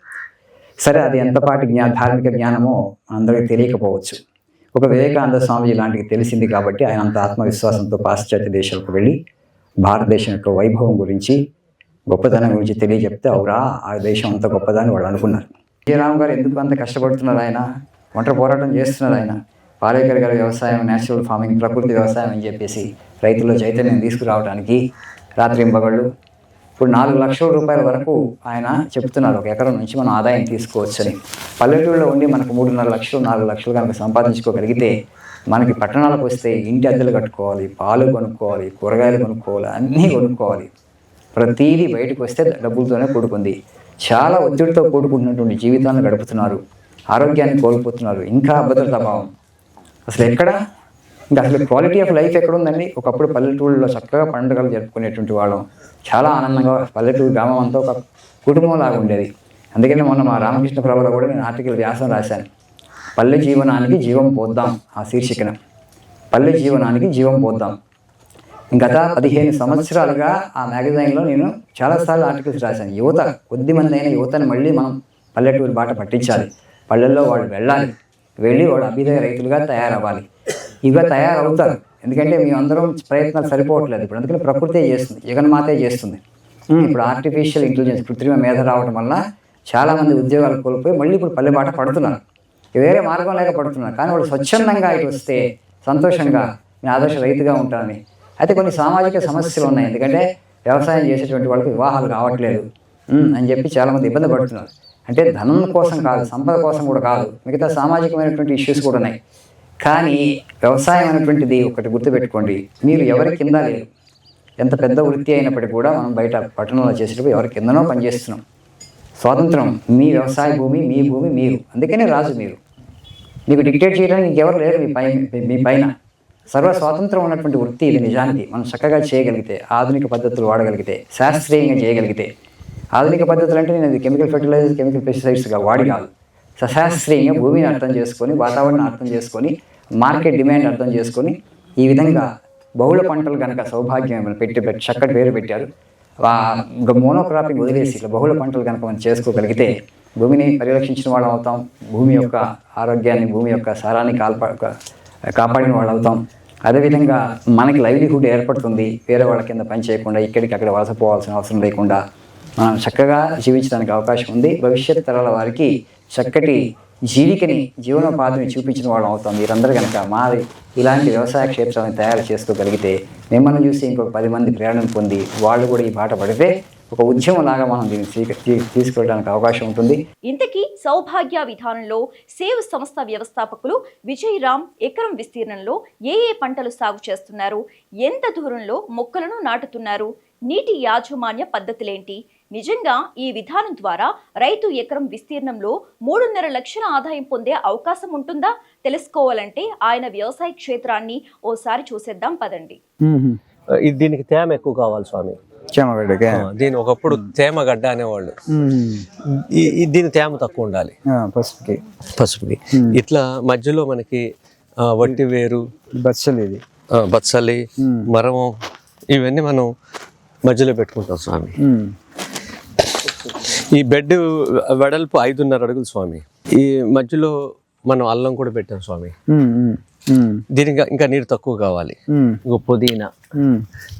సరే, అది ఎంతపాటి ధార్మిక జ్ఞానమో అందరికీ తెలియకపోవచ్చు. ఒక వివేకానంద స్వామిజీ లాంటివి తెలిసింది కాబట్టి ఆయన అంత ఆత్మవిశ్వాసంతో పాశ్చాత్య దేశాలకు వెళ్ళి భారతదేశం యొక్క వైభవం గురించి, గొప్పతనం గురించి తెలియజెప్తే అవురా ఆ దేశం అంత గొప్పదని వాళ్ళు అనుకున్నారు. విజయరామ్ గారు ఎందుకు అంత కష్టపడుతున్నారు? ఆయన ఒంటరి పోరాటం చేస్తున్నారు. ఆయన పాలేకర్ గారి వ్యవసాయం, న్యాచురల్ ఫార్మింగ్, ప్రకృతి వ్యవసాయం అని చెప్పేసి రైతుల్లో చైతన్యం తీసుకురావడానికి రాత్రింబగళ్ళు ఇప్పుడు 4 లక్షల రూపాయల వరకు ఆయన చెప్తున్నారు ఒక ఎకరం నుంచి మనం ఆదాయం తీసుకోవచ్చని. పల్లెటూరులో ఉండి మనకు 3.5 లక్షలు 4 లక్షలు కనుక సంపాదించుకోగలిగితే మనకి పట్టణాలకు వస్తే ఇంటి అద్దెలు కట్టుకోవాలి, పాలు కొనుక్కోవాలి, కూరగాయలు కొనుక్కోవాలి, అన్నీ కొనుక్కోవాలి. ప్రతీదీ బయటకు వస్తే డబ్బులతోనే కూడుకుంది. చాలా ఒత్తిడితో కూడుకున్నటువంటి జీవితాన్ని గడుపుతున్నారు, ఆరోగ్యాన్ని కోల్పోతున్నారు, ఇంకా అభద్రతా భావం. అసలు ఎక్కడ ఇంకా అసలు క్వాలిటీ ఆఫ్ లైఫ్ ఎక్కడ ఉందండి? ఒకప్పుడు పల్లెటూళ్ళలో చక్కగా పండుగలు జరుపుకునేటువంటి వాళ్ళం, చాలా ఆనందంగా పల్లెటూరు గ్రామం అంతా ఒక కుటుంబం లాగా ఉండేది. అందుకని మొన్న మా రామకృష్ణ ప్రభలో కూడా నేను ఆర్టికల్ వ్యాసం రాశాను, పల్లె జీవనానికి జీవం పోద్దాం. ఆ శీర్షికన పల్లె జీవనానికి జీవం పోద్దాం. గత 15 సంవత్సరాలుగా ఆ మ్యాగజైన్లో నేను చాలాసార్లు ఆర్టికల్స్ రాశాను. యువత, కొద్దిమంది అయిన యువతని మళ్ళీ మనం పల్లెటూరు బాట పట్టించాలి. పల్లెల్లో వాళ్ళు వెళ్ళాలి, వెళ్ళి వాళ్ళు అభ్యుదయ రైతులుగా తయారవ్వాలి. ఇక తయారవుతారు, ఎందుకంటే మేము అందరం ప్రయత్నాలు సరిపోవట్లేదు ఇప్పుడు. అందుకని ప్రకృతే చేస్తుంది, జగన్మాతే చేస్తుంది. ఇప్పుడు ఆర్టిఫిషియల్ ఇంటెలిజెన్స్, కృత్రిమ మేధ రావడం వల్ల చాలామంది ఉద్యోగాలు కోల్పోయి మళ్ళీ ఇప్పుడు పల్లె బాట పడుతున్నారు. వేరే మార్గం లేక పడుతున్నారు. కానీ వాళ్ళు స్వచ్ఛందంగా ఇటు వస్తే సంతోషంగా నేను ఆదర్శ రైతుగా ఉంటానని. అయితే కొన్ని సామాజిక సమస్యలు ఉన్నాయి, ఎందుకంటే వ్యవసాయం చేసేటువంటి వాళ్ళకి వివాహాలు కావట్లేదు అని చెప్పి చాలామంది ఇబ్బంది పడుతున్నారు. అంటే ధనం కోసం కాదు, సంపద కోసం కూడా కాదు, మిగతా సామాజికమైనటువంటి ఇష్యూస్ కూడా ఉన్నాయి. కానీ వ్యవసాయం అనేటువంటిది ఒకటి గుర్తుపెట్టుకోండి, మీరు ఎవరి కింద లేరు. ఎంత పెద్ద వృత్తి అయినప్పటికీ కూడా మనం బయట పట్టణంలో చేసేటప్పుడు ఎవరి కిందనో పనిచేస్తున్నాం. స్వాతంత్రం మీ వ్యవసాయ భూమి, మీ భూమి మీరు, అందుకనే రాజు మీరు. మీకు డిక్టేట్ చేయడానికి ఇంకెవరు లేరు మీ పైన. సర్వ స్వాతంత్రం ఉన్నటువంటి వృత్తి ఇది. నిజానికి మనం చక్కగా చేయగలిగితే, ఆధునిక పద్ధతులు వాడగలిగితే, శాస్త్రీయంగా చేయగలిగితే. ఆధునిక పద్ధతులు అంటే నేను కెమికల్ ఫెర్టిలైజర్స్, కెమికల్ పెస్టిసైడ్స్గా వాడి కాదు, సశాస్త్రీయంగా భూమిని అర్థం చేసుకొని, వాతావరణం అర్థం చేసుకొని, మార్కెట్ డిమాండ్ అర్థం చేసుకొని, ఈ విధంగా బహుళ పంటలు కనుక సౌభాగ్యం పెట్టి చక్కటి పేరు పెట్టారు. మోనోక్రాపింగ్ వదిలేసి ఇట్లా బహుళ పంటలు కనుక మనం చేసుకోగలిగితే భూమిని పరిరక్షించిన వాళ్ళం అవుతాం, భూమి యొక్క ఆరోగ్యాన్ని, భూమి యొక్క సారాన్ని కాపాడిన వాళ్ళు అవుతాం. అదేవిధంగా మనకి లైవ్లీహుడ్ ఏర్పడుతుంది. వేరే వాళ్ళ కింద పని చేయకుండా, ఇక్కడికి అక్కడ వలసపోవాల్సిన అవసరం లేకుండా మనం చక్కగా జీవించడానికి అవకాశం ఉంది. భవిష్యత్ తరాల వారికి చక్కటి జీవనోపాధిని చూపించిన వాళ్ళం అవుతాం. మీరందరూ కనుక మాది ఇలాంటి వ్యవసాయ క్షేత్రాన్ని తయారు చేసుకోగలిగితే, మిమ్మల్ని చూసి ఇంకొక 10 మంది ప్రేరణ పొంది వాళ్ళు కూడా ఈ బాట పడితే ఒక ఉద్యమంలాగా మనం దీన్ని తీసుకెళ్ళడానికి అవకాశం ఉంటుంది. ఇంతకీ సౌభాగ్య విధానంలో సేవ్ సంస్థ వ్యవస్థాపకులు విజయరామ్ ఎకరం విస్తీర్ణంలో ఏ పంటలు సాగు చేస్తున్నారు, ఎంత దూరంలో మొక్కలను నాటుతున్నారు, నీటి యాజమాన్య పద్ధతులేంటి, నిజంగా ఈ విధానం ద్వారా రైతు ఎకరం విస్తీర్ణంలో 3.5 లక్షల ఆదాయం పొందే అవకాశం ఉంటుందా? తెలుసుకోవాలంటే ఆయన వ్యవసాయ క్షేత్రాన్ని ఓసారి చూసేద్దాం పదండి. దీనికి తేమ ఎక్కువ కావాలి స్వామి. దీని ఒకప్పుడు తేమగడ్డ అనేవాళ్ళు, దీని తేమ తక్కువ ఉండాలి. పసుపుకి ఇట్లా మధ్యలో మనకి వట్టి వేరు, బత్సలి, మరము, ఇవన్నీ మనం మధ్యలో పెట్టుకుంటాం స్వామి. ఈ బెడ్ వెడల్పు 5.5 అడుగులు స్వామి. ఈ మధ్యలో మనం అల్లం కూడా పెట్టాం స్వామి. దీనికి ఇంకా నీరు తక్కువ కావాలి. ఇంకో పుదీనా,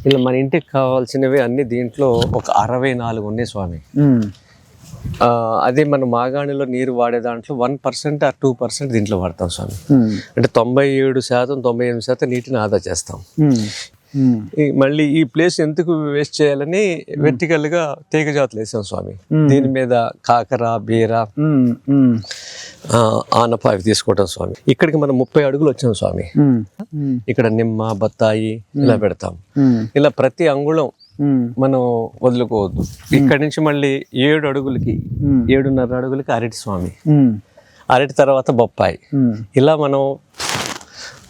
ఇలా మన ఇంటికి కావాల్సినవి అన్ని దీంట్లో ఒక 64 ఉన్నాయి స్వామి. అదే మన మాగాణిలో నీరు వాడే దాంట్లో 1% or 2% దీంట్లో వాడతాం స్వామి. అంటే 97% 98% నీటిని ఆదా చేస్తాం. మళ్ళీ ఈ ప్లేస్ ఎందుకు వేస్ట్ చేయాలని వెర్టికల్ గా తీగ జాతులు వేసాం స్వామి. దీని మీద కాకర, బీర, ఆనప అవి తీసుకోవటం స్వామి. ఇక్కడికి మనం 30 అడుగులు వచ్చాం స్వామి. ఇక్కడ నిమ్మ, బత్తాయి ఇలా పెడతాం. ఇలా ప్రతి అంగుళం మనం వదులుకోవద్దు. ఇక్కడి నుంచి మళ్ళీ 7 అడుగులకి 7.5 అడుగులకి అరటి స్వామి. అరటి తర్వాత బొప్పాయి. ఇలా మనం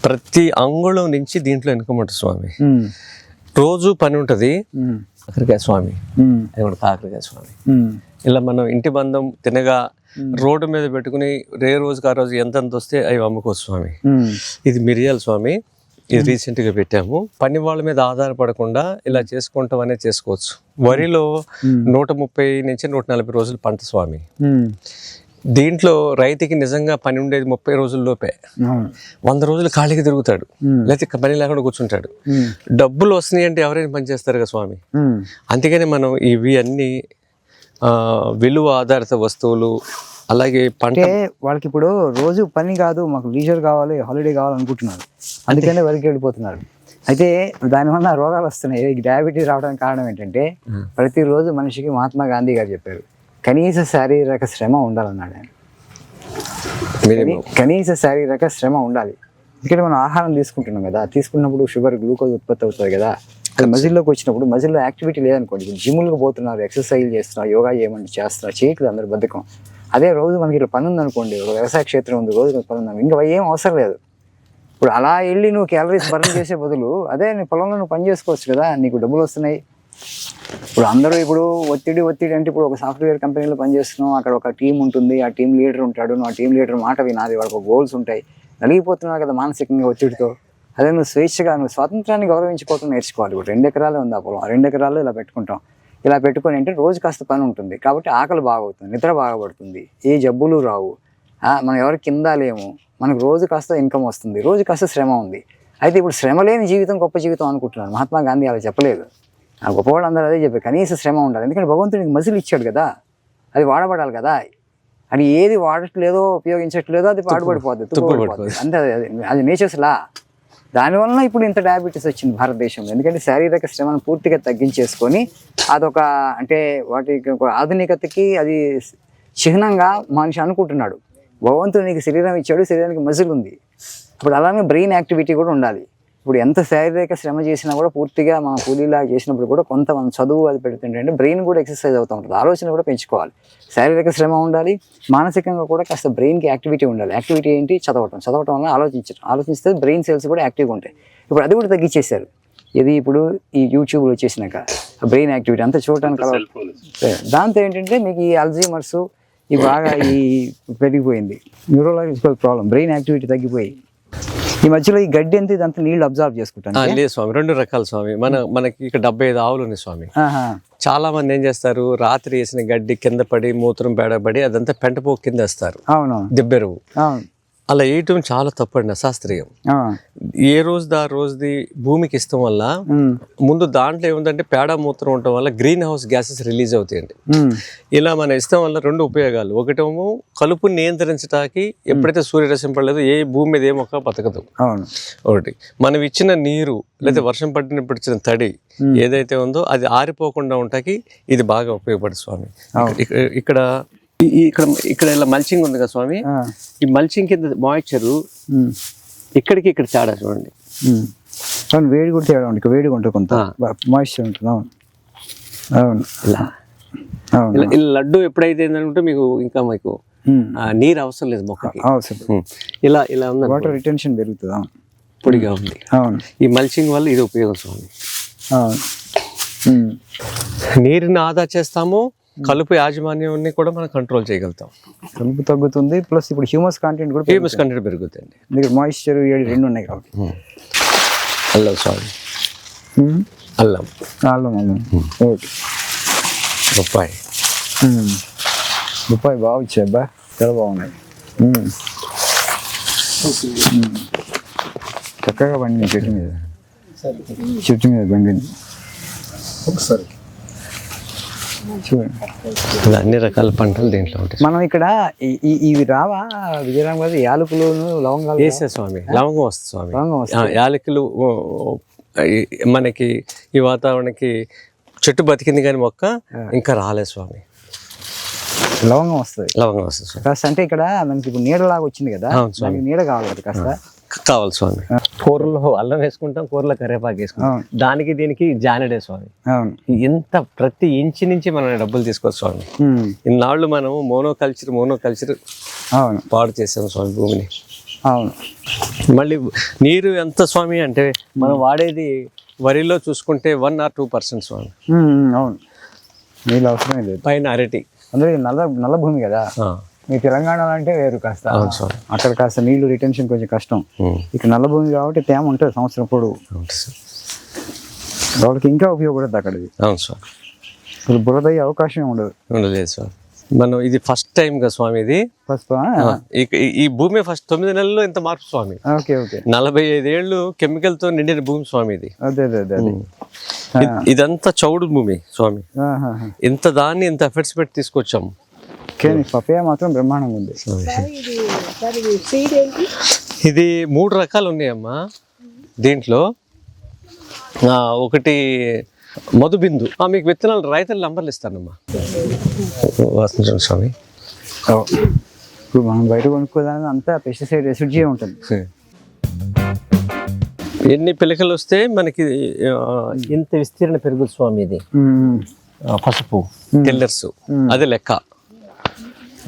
ప్రతి అంగుళం నుంచి దీంట్లో ఇన్కమ్ ఉంటుంది స్వామి. రోజు పని ఉంటుంది. కాకరకాయ స్వామి, అది కూడా కాకరకాయ స్వామి. ఇలా మనం ఇంటి బంధం తినగా రోడ్డు మీద పెట్టుకుని రోజుకి ఆ రోజు ఎంత వస్తే అవి అమ్ముకోవచ్చు స్వామి. ఇది మిరియాల స్వామి, ఇది రీసెంట్గా పెట్టాము. పని వాళ్ళ మీద ఆధారపడకుండా ఇలా చేసుకుంటాం అనేది చేసుకోవచ్చు. వరిలో 130 నుంచి 140 రోజులు పంట స్వామి. దీంట్లో రైతుకి నిజంగా పని ఉండేది 30 రోజుల్లోపే. 100 రోజులు ఖాళీగా తిరుగుతాడు, లేకపోతే పని లేకుండా కూర్చుంటాడు. డబ్బులు వస్తున్నాయి అంటే ఎవరైనా పని చేస్తారు కదా స్వామి. అందుకని మనం ఇవి అన్ని విలువ ఆధారిత వస్తువులు, అలాగే పంట. వాళ్ళకి ఇప్పుడు రోజు పని కాదు, మాకు లీజర్ కావాలి, హాలిడే కావాలనుకుంటున్నారు, అందుకనే వరకు వెళ్ళిపోతున్నారు. అయితే దానివల్ల రోగాలు వస్తున్నాయి. డయాబెటీస్ రావడానికి కారణం ఏంటంటే ప్రతిరోజు మనిషికి మహాత్మా గాంధీ గారు చెప్పారు, కనీస శారీరక శ్రమ ఉండాలన్నాడు ఆయన. కనీస శారీరక శ్రమ ఉండాలి. ఎందుకంటే మనం ఆహారం తీసుకుంటున్నాం కదా, తీసుకున్నప్పుడు షుగర్, గ్లూకోజ్ ఉత్పత్తి అవుతుంది కదా. అది మజిల్లోకి వచ్చినప్పుడు మజిల్లో యాక్టివిటీ లేదనుకోండి, జిమ్లకు పోతున్నారు, ఎక్సర్సైజ్ చేస్తున్నారు, యోగా చేయమంటే చేస్తున్నారు, చేయట్లేదు, అందరు బద్ధకం. అదే రోజు మనకి ఇట్లా పని ఉందనుకోండి, ఒక వ్యవసాయ క్షేత్రం ఉంది, రోజు పని ఉందా, ఇంకా ఏం అవసరం లేదు. ఇప్పుడు అలా వెళ్ళి నువ్వు క్యాలరీస్ బర్న్ చేసే బదులు అదే నీ పొలంలో నువ్వు పని చేసుకోవచ్చు కదా, నీకు డబ్బులు వస్తున్నాయి. ఇప్పుడు అందరూ ఇప్పుడు ఒత్తిడి అంటే ఇప్పుడు ఒక సాఫ్ట్వేర్ కంపెనీలో పనిచేస్తున్నావు, అక్కడ ఒక టీం ఉంటుంది, ఆ టీం లీడర్ ఉంటాడు, నువ్వు ఆ టీం లీడర్ మాట వినాలి, వాళ్ళకి గోల్స్ ఉంటాయి. నలిగిపోతున్నావు కదా మానసికంగా ఒత్తిడితో. అదే నువ్వు స్వేచ్ఛగా, నువ్వు స్వాతంత్రాన్ని గౌరవించుకోవటం నేర్చుకోవాలి. ఇప్పుడు 2 ఎకరాలే ఉంది ఆ పొలం, 2 ఎకరాల్లో ఇలా పెట్టుకుంటాం. ఇలా పెట్టుకొని అంటే రోజు కాస్త పని ఉంటుంది కాబట్టి ఆకలి బాగవుతుంది, నిద్ర బాగుపడుతుంది, ఏ జబ్బులు రావు, మనం ఎవరి కింద లేము, మనకు రోజు కాస్త ఇన్కమ్ వస్తుంది, రోజు కాస్త శ్రమ ఉంది. అయితే ఇప్పుడు శ్రమ లేని జీవితం గొప్ప జీవితం అనుకుంటున్నారు. మహాత్మా గాంధీ అలా చెప్పలేదు. ఆ గొప్పవాళ్ళు అందరూ అదే చెప్పారు, కనీస శ్రమ ఉండాలి. ఎందుకంటే భగవంతుడికి మజిల్ ఇచ్చాడు కదా, అది వాడబడాలి కదా. అది ఏది వాడట్లేదో ఉపయోగించట్లేదో అది పాడుపడిపోద్ది, అంతే. అది నేచర్స్ లా. దానివల్ల ఇప్పుడు ఇంత డయాబెటీస్ వచ్చింది భారతదేశంలో. ఎందుకంటే శారీరక శ్రమను పూర్తిగా తగ్గించేసుకొని అదొక అంటే వాటి ఆధునికతకి అది చిహ్నంగా మనిషి అనుకుంటున్నాడు. భగవంతుడు నీకు శరీరం ఇచ్చాడు, శరీరానికి మజిల్ ఉంది. ఇప్పుడు అలానే బ్రెయిన్ యాక్టివిటీ కూడా ఉండాలి. ఇప్పుడు ఎంత శారీరక శ్రమ చేసినా కూడా పూర్తిగా మనం కూలీలా చేసినప్పుడు కూడా కొంత మనం చదువు అది పెడుతుంటే బ్రెయిన్ కూడా ఎక్సర్సైజ్ అవుతూ ఉంటుంది, ఆలోచన కూడా పెంచుకోవాలి. శారీరక శ్రమ ఉండాలి, మానసికంగా కూడా కాస్త బ్రెయిన్కి యాక్టివిటీ ఉండాలి. యాక్టివిటీ ఏంటి? చదవటం వల్ల ఆలోచిస్తే బ్రెయిన్ సెల్స్ కూడా యాక్టివ్గా ఉంటాయి. ఇప్పుడు అది కూడా తగ్గించేశారు. ఇది ఇప్పుడు ఈ యూట్యూబ్లో వచ్చేసినాక బ్రెయిన్ యాక్టివిటీ అంతా చూడటానికి దాంతో ఏంటంటే మీకు ఈ అల్జీమర్స్ ఈ బాగా ఈ పెరిగిపోయింది, న్యూరోలాజికల్ ప్రాబ్లం, బ్రెయిన్ యాక్టివిటీ తగ్గిపోయి. ఈ మధ్యలో ఈ గడ్డి ఎంత ఇదంతా నీళ్లు అబ్జర్వ్ చేసుకుంటాను. లేదు స్వామి, 2 రకాల స్వామి. మనకి ఇక్కడ 75 ఆవులు ఉన్నాయి స్వామి. చాలా మంది ఏం చేస్తారు, రాత్రి వేసిన గడ్డి కింద పడి మూత్రం పేడబడి అదంతా పెంటపోకు కింద వేస్తారు, దిబ్బెరువు. అలా వేయటం చాలా తప్పండి, అశాస్త్రీయం. ఏ రోజుది భూమికి ఇష్టం వల్ల ముందు దాంట్లో ఏముందంటే పేడ మూత్రం ఉండటం వల్ల గ్రీన్ హౌస్ గ్యాసెస్ రిలీజ్ అవుతాయండి. ఇలా మన ఇష్టం వల్ల 2 ఉపయోగాలు. ఒకటేమో కలుపుని నియంత్రించడానికి, ఎప్పుడైతే సూర్యరశ్మి పడలేదో ఏ భూమి మీద ఏ మొక్క బతకదు. ఒకటి మనం ఇచ్చిన నీరు లేదా వర్షం పడినప్పుడు ఇచ్చిన తడి ఏదైతే ఉందో అది ఆరిపోకుండా ఉంటాకి ఇది బాగా ఉపయోగపడుతుంది స్వామి. ఇక్కడ ఇలా మల్చింగ్ ఉంది కదా స్వామి, ఈ మల్చింగ్ కింద మాయిశ్చర్ ఇక్కడికి ఇక్కడ తేడా చూడండి. వేడి కూడా తేడా ఉంటుంది, వేడిగా ఉంటుంది, కొంత మాయిశ్చర్ ఉంటుంది. అవును ఇలా లడ్డు ఎప్పుడైతే ఏంటంటే మీకు ఇంకా మీకు నీరు అవసరం లేదు మొక్కకి. ఇలా ఉంది, వాటర్ రిటెన్షన్ పెరుగుతుంది, పొడిగా ఉంది. అవును, ఈ మల్చింగ్ వల్ల ఇది ఉపయోగం స్వామి. నీరుని ఆదా చేస్తాము, కలుపు యాజమాన్యాన్ని కూడా మనం కంట్రోల్ చేయగలుగుతాం. కలుపు తగ్గుతుంది, ప్లస్ ఇప్పుడు హ్యూమస్ కంటెంట్ కూడా పెరుగుతుంది. మాయిశ్చర్ 2 ఉన్నాయి కాబట్టి. అల్లం స్వామి, అల్లం ఓకే. బొప్పాయి బాగా వచ్చాయి, అబ్బా చాలా బాగున్నాయి, చక్కగా పండింది చెట్టు మీద పండింది. ఒకసారి చూడండి, అన్ని రకాల పంటలు దీంట్లో ఉంటాయి. మనం ఇక్కడ ఇవి రావా విజయరామ్ గారు, యాలకులు లవంగాలు వేసే స్వామి? లవంగం వస్తుంది స్వామి. యాలకులు మనకి ఈ వాతావరణానికి చెట్టు బతికింది కానీ మొక్క ఇంకా రాలేదు స్వామి. లవంగం వస్తుంది స్వామి. కాస్త అంటే ఇక్కడ మనకి ఇప్పుడు నీడలాగా వచ్చింది కదా, నీడ కావాలి కదా, కాస్త కావాలి స్వామి. కూరలో అల్లం వేసుకుంటాం, కూరలో కరివేపాకు వేసుకుంటాం, దానికి దీనికి జానడే స్వామి. ఎంత ప్రతి ఇంచు నుంచి మనం డబ్బులు తీసుకోవచ్చు స్వామి. ఇన్నాళ్ళు మనము మోనోకల్చర్ పాడు చేసాం స్వామి భూమిని. అవును, మళ్ళీ నీరు ఎంత స్వామి అంటే మనం వాడేది వరిలో చూసుకుంటే 1 or 2% స్వామి. అవును, నీళ్ళు అవసరమే లేదు. పైన అరటి. అందులో ఇది నల్ల భూమి కదా, మీ తెలంగాణలో అంటే వేరు కాస్త, అక్కడ కాస్త నీళ్లు రిటెన్షన్ కొంచెం కష్టం. ఇక్కడ నల్ల భూమి కాబట్టి తేమ ఉంటుంది సంవత్సరం పొడవు, వాళ్ళకి ఇంకా ఉపయోగపడుతుంది అక్కడ. అవును స్వామి. ఇప్పుడు బురద అయ్యే అవకాశం ఉండలేదు స్వామి. మనం ఇది ఫస్ట్ టైం కదా స్వామి, ఇది ఫస్ట్ ఈ భూమి ఫస్ట్ 9 నెలల్లో ఇంత మార్పు స్వామి. Okay okay. 45 ఏళ్ళు కెమికల్ తో నిండిన భూమి స్వామి ఇది. అదే అదే అదే. ఇదంతా చౌడు భూమి స్వామి. ఇంత దాన్ని ఇంత ఎఫర్ట్స్ పెట్టి తీసుకొచ్చాము. పపయ మాత్రం బ్రహ్మాండంగా ఉంది. ఇది 3 రకాలు ఉన్నాయమ్మా దీంట్లో. ఒకటి మధుబిందు. మీకు విత్తనాలు రైతుల నంబర్లు ఇస్తానమ్మా. స్వామి ఇప్పుడు మనం బయట కొనుక్కోదానికి అంతా పెస్టిసైడ్ రెసిడ్యూ ఉంటుంది. ఎన్ని పిలకలు వస్తే మనకి ఇంత విస్తీర్ణ పెరుగుతుంది స్వామి. ఇది పసుపు టెల్లర్స్ అదే లెక్క.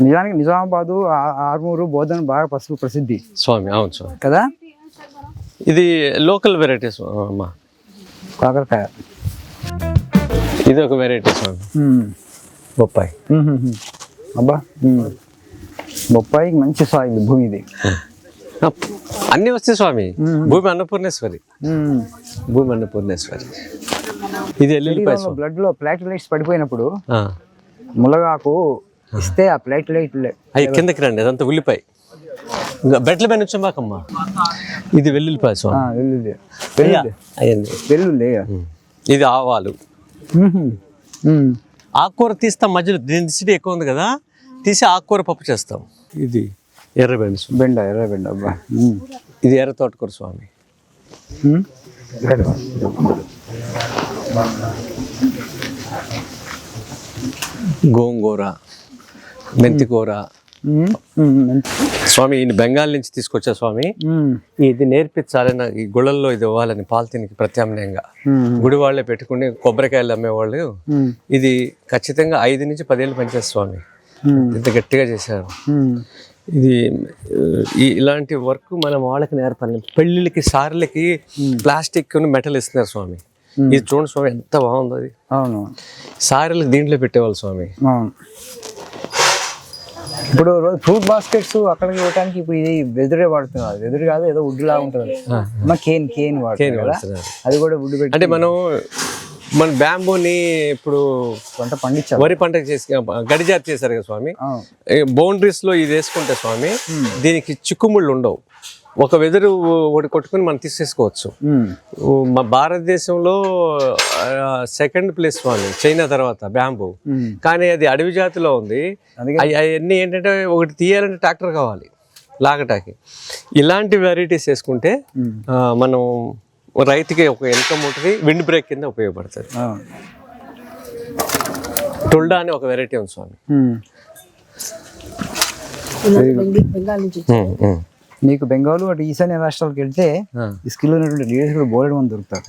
నిజానికి నిజామాబాదు, ఆర్మూరు, బోధన బాగా పసుపు ప్రసిద్ధి స్వామి. అవును స్వామి కదా. ఇది లోకల్ వెరైటీస్ అమ్మా. కాకరకాయ ఇది ఒక వెరైటీ స్వామి. బొప్పాయి. అబ్బా, బొప్పాయికి మంచి సాయిల్ భూమి ఇది. అన్ని వస్తాయి స్వామి. భూమి అన్నపూర్ణేశ్వరి. భూమి అన్నపూర్ణేశ్వరి. ఇది ఎల్లుల్లిపాయ. బ్లడ్ లో ప్లాటిలైట్స్ పడిపోయినప్పుడు ములగాకు ఇస్తే ఆ ప్లాటిలైట్ అవి కిందకి రండి. అదంతా ఉల్లిపాయ. ఇంకా బెడ్ల పైన వచ్చామాకమ్మా. ఇది వెల్లుల్లిపాయ స్వామి. వెల్లుల్లి. ఇది ఆవాలు. ఆకుకూర తీస్తాం మధ్యలో, డెన్సిటీ ఎక్కువ ఉంది కదా, తీసి ఆకుకూర పప్పు చేస్తాం. ఇది ఎర్రబెండ. ఎర్రబెండ. అబ్బా, ఇది ఎర్ర తోటకూర స్వామి. గోంగూర, మెంతికూర స్వామి. ఈయన బెంగాల్ నుంచి తీసుకొచ్చా స్వామి. ఇది నేర్పించాలని, ఈ గుళ్ళల్లో ఇది ఇవ్వాలని పాలిథిన్కి ప్రత్యామ్నాయంగా గుడి వాళ్ళే పెట్టుకుని కొబ్బరికాయలు అమ్మేవాళ్ళు. ఇది ఖచ్చితంగా 5 నుంచి 10 ఏళ్ళు పనిచేస్తారు స్వామి. ఇంత గట్టిగా చేశారు. ఇది ఇలాంటి వర్క్ మనం వాళ్ళకి నేర్పాలి. పెళ్ళిళ్ళకి, సార్లకి ప్లాస్టిక్ మెటల్ ఇస్తున్నారు స్వామి. ఇది చూడండి స్వామి ఎంత బాగుంది. అది అవును, సారీలకు దీంట్లో పెట్టేవాళ్ళు స్వామి. ఇప్పుడు ఫ్రూట్ బాస్కెట్స్ అక్కడికి ఇవ్వడానికి ఇప్పుడు ఇది వెదురే వాడుతున్నారు. వెదురు కాదు, ఏదో వుడ్ లాగా ఉంటుంది. కేన్ వాడుతున్నారు. అది కూడా వుడ్ పెట్టి, అంటే మన బ్యాంబూని ఇప్పుడు పంట పండించారు. వరి పంటకు చేసి గడిజాతి చేశారు కదా స్వామి. బౌండరీస్ లో ఇది వేసుకుంటే స్వామి దీనికి చిక్కుముళ్ళు ఉండవు. ఒక వెదురు ఒకటి కొట్టుకుని మనం తీసేసుకోవచ్చు. మా భారతదేశంలో 2nd ప్లేస్ స్వామి చైనా తర్వాత బ్యాంబూ. కానీ అది అడవి జాతిలో ఉంది. అవన్నీ ఏంటంటే ఒకటి తీయాలంటే ట్రాక్టర్ కావాలి లాగటానికి. ఇలాంటి వెరైటీస్ వేసుకుంటే మనం రైతుకి ఒక ఇన్కమ్ ఉంటుంది. విండ్ బ్రేక్ కింద ఉపయోగపడుతుంది. టుల్డా అని ఒక వెరైటీ ఉంది స్వామి. మీకు బెంగాల్ అటు ఈశాన్య రాష్ట్రాలకు వెళ్తే ఈ స్కిల్ ఉన్నటువంటి లీడర్స్ కూడా బోలెడు మంది దొరుకుతారు.